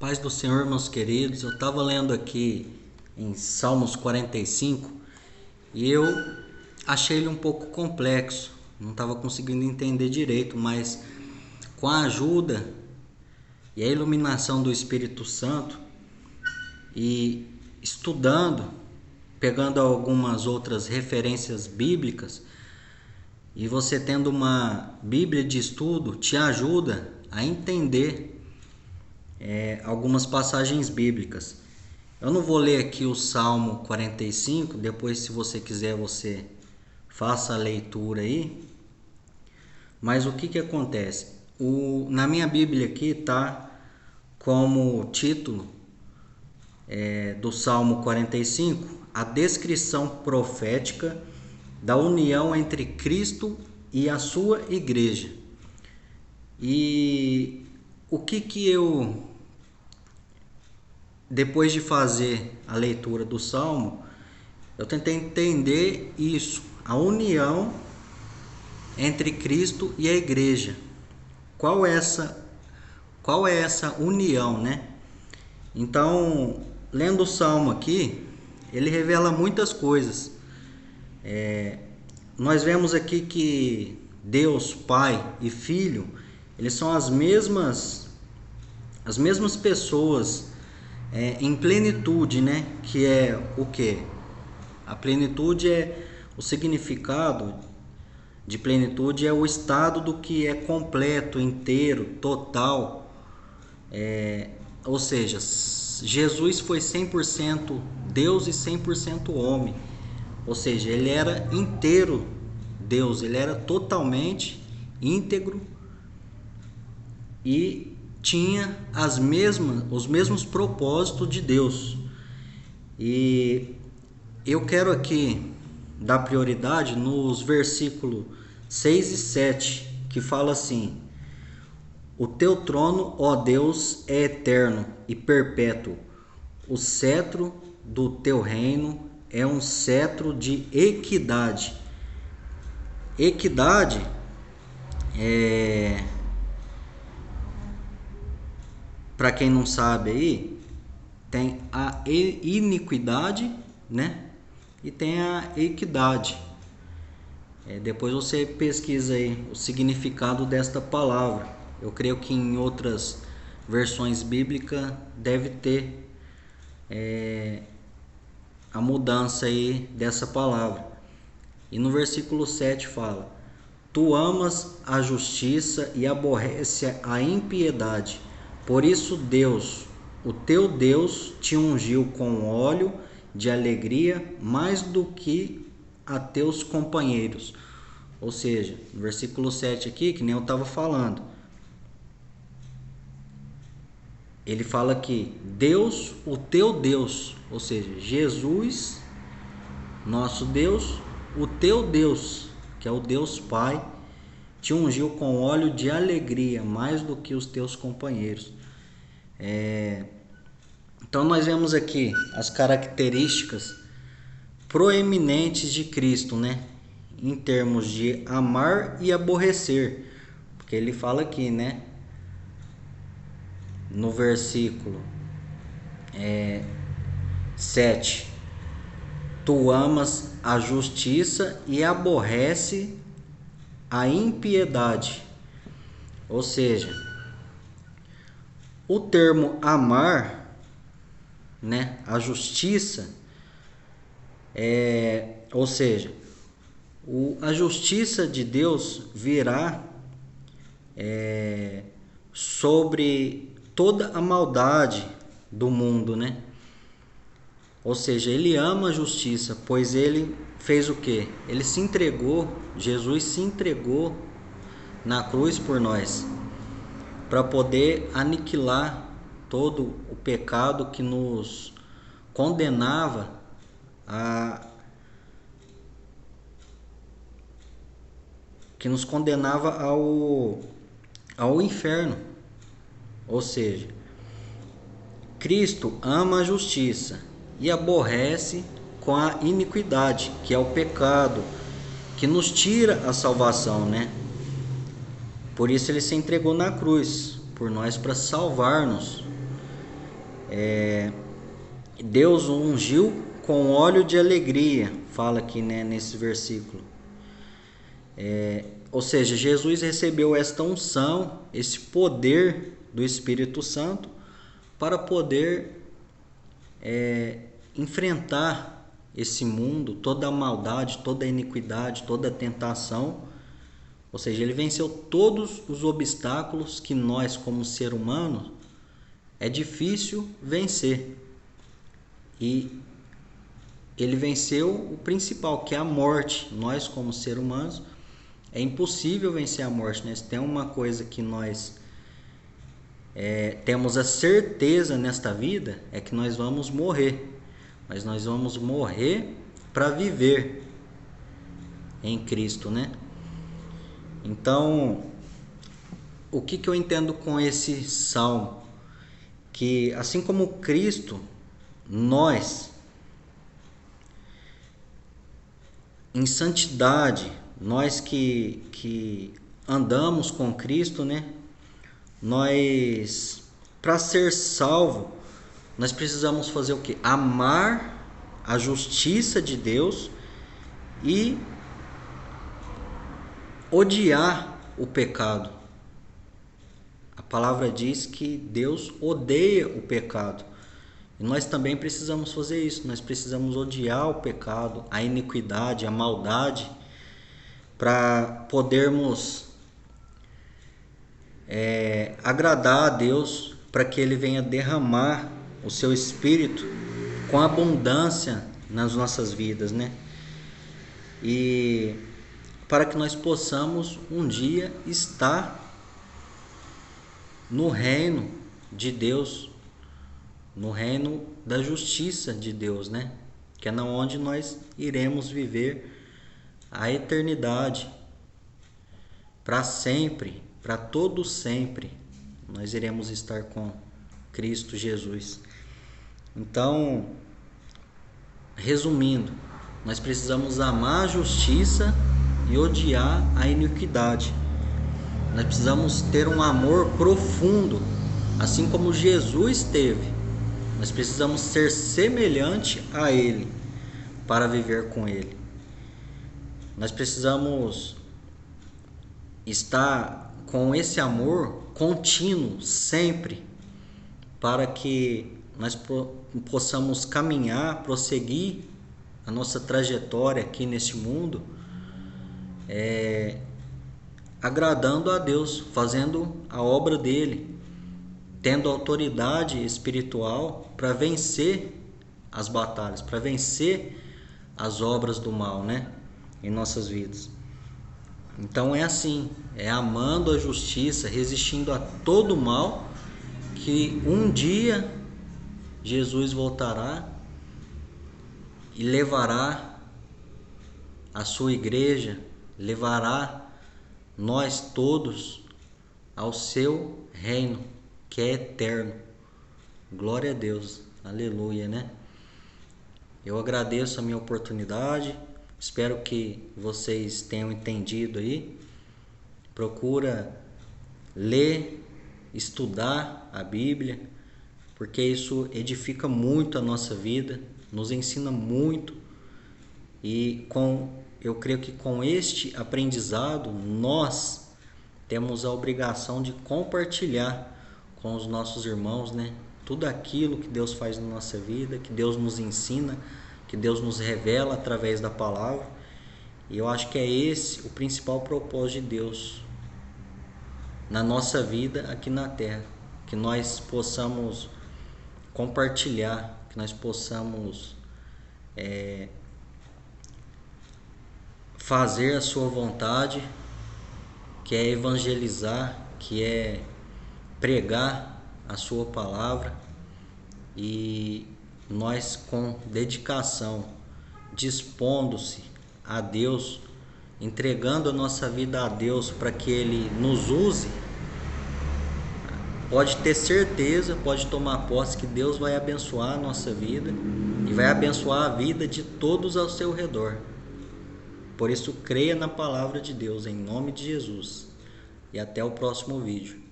Paz do Senhor, meus queridos. Eu estava lendo aqui em Salmos 45 e eu achei ele um pouco complexo. Não estava conseguindo entender direito, mas com a ajuda e a iluminação do Espírito Santo e estudando, pegando algumas outras referências bíblicas, e você tendo uma Bíblia de estudo, te ajuda a entender algumas passagens bíblicas. Eu não vou ler aqui o Salmo 45, depois se você quiser você faça a leitura aí. Mas o que acontece? Na minha Bíblia aqui está como título do Salmo 45, a descrição profética da união entre Cristo e a sua igreja. E o que eu, depois de fazer a leitura do Salmo, eu tentei entender isso, a união entre Cristo e a igreja. Qual é essa união, né? Então, lendo o Salmo aqui, ele revela muitas coisas. Nós vemos aqui que Deus, Pai e Filho, eles são as mesmas pessoas em plenitude, né? Que é o quê? A plenitude é o significado de plenitude, é o estado do que é completo, inteiro, total. Ou seja, Jesus foi 100% Deus e 100% homem. Ou seja, ele era inteiro Deus, ele era totalmente íntegro e tinha os mesmos propósitos de Deus. E eu quero aqui dar prioridade nos versículos 6 e 7, que fala assim: o teu trono, ó Deus, é eterno e perpétuo. O cetro do teu reino é um cetro de equidade. Equidade para quem não sabe aí, tem a iniquidade, né? E tem a equidade. Depois você pesquisa aí o significado desta palavra. Eu creio que em outras versões bíblicas deve ter a mudança aí dessa palavra. E no versículo 7 fala: tu amas a justiça e aborrece a impiedade. Por isso Deus, o teu Deus, te ungiu com óleo de alegria mais do que a teus companheiros. Ou seja, no versículo 7 aqui, que nem eu estava falando, ele fala que Deus, o teu Deus, ou seja, Jesus, nosso Deus, o teu Deus, que é o Deus Pai, te ungiu com óleo de alegria mais do que os teus companheiros. Então nós vemos aqui as características proeminentes de Cristo, né? Em termos de amar e aborrecer, porque ele fala aqui, né? No versículo 7, tu amas a justiça e aborrece a impiedade. Ou seja, o termo amar, né, a justiça, ou seja, a justiça de Deus virá sobre toda a maldade do mundo, né? Ou seja, ele ama a justiça, pois ele fez o quê? Ele se entregou, Jesus se entregou na cruz por nós, para poder aniquilar todo o pecado que nos condenava ao inferno. Ou seja, Cristo ama a justiça e aborrece com a iniquidade, que é o pecado, que nos tira a salvação, né? Por isso ele se entregou na cruz por nós, para salvar-nos. Deus o ungiu com óleo de alegria, fala aqui, né, nesse versículo. Ou seja, Jesus recebeu esta unção, esse poder do Espírito Santo para poder enfrentar esse mundo, toda a maldade, toda a iniquidade, toda a tentação. Ou seja, ele venceu todos os obstáculos que nós, como ser humano, é difícil vencer. E ele venceu o principal, que é a morte. Nós, como seres humanos, é impossível vencer a morte, né? Se tem uma coisa que nós temos a certeza nesta vida, é que nós vamos morrer. Mas nós vamos morrer para viver em Cristo, né? Então, o que eu entendo com esse salmo? Que assim como Cristo, nós, em santidade, nós que andamos com Cristo, né? Nós, para ser salvo, nós precisamos fazer o quê? Amar a justiça de Deus e odiar o pecado. A palavra diz que Deus odeia o pecado. E nós também precisamos fazer isso. Nós precisamos odiar o pecado, a iniquidade, a maldade, para podermos agradar a Deus, para que Ele venha derramar o seu Espírito com abundância nas nossas vidas, né? E para que nós possamos um dia estar no reino de Deus, no reino da justiça de Deus, né? Que é na onde nós iremos viver a eternidade, para sempre, para todo sempre. Nós iremos estar com Cristo Jesus. Então, resumindo, nós precisamos amar a justiça e odiar a iniquidade. Nós precisamos ter um amor profundo, assim como Jesus teve. Nós precisamos ser semelhante a Ele para viver com Ele. Nós precisamos estar com esse amor contínuo sempre, para que nós possamos caminhar, prosseguir a nossa trajetória aqui neste mundo, agradando a Deus, fazendo a obra dele, tendo autoridade espiritual para vencer as batalhas, para vencer as obras do mal, né, em nossas vidas. Então é assim, é amando a justiça, resistindo a todo mal, que um dia Jesus voltará e levará a sua igreja, levará nós todos ao seu reino, que é eterno. Glória a Deus, aleluia, né? Eu agradeço a minha oportunidade, espero que vocês tenham entendido aí. Procura ler, estudar a Bíblia, porque isso edifica muito a nossa vida, nos ensina muito, e eu creio que com este aprendizado nós temos a obrigação de compartilhar com os nossos irmãos, né? Tudo aquilo que Deus faz na nossa vida, que Deus nos ensina, que Deus nos revela através da palavra. E eu acho que é esse o principal propósito de Deus na nossa vida aqui na Terra, que nós possamos compartilhar, que nós possamos fazer a sua vontade, que é evangelizar, que é pregar a sua palavra, e nós com dedicação, dispondo-se a Deus, entregando a nossa vida a Deus para que Ele nos use, pode ter certeza, pode tomar posse que Deus vai abençoar a nossa vida e vai abençoar a vida de todos ao seu redor. Por isso, creia na palavra de Deus, em nome de Jesus. E até o próximo vídeo.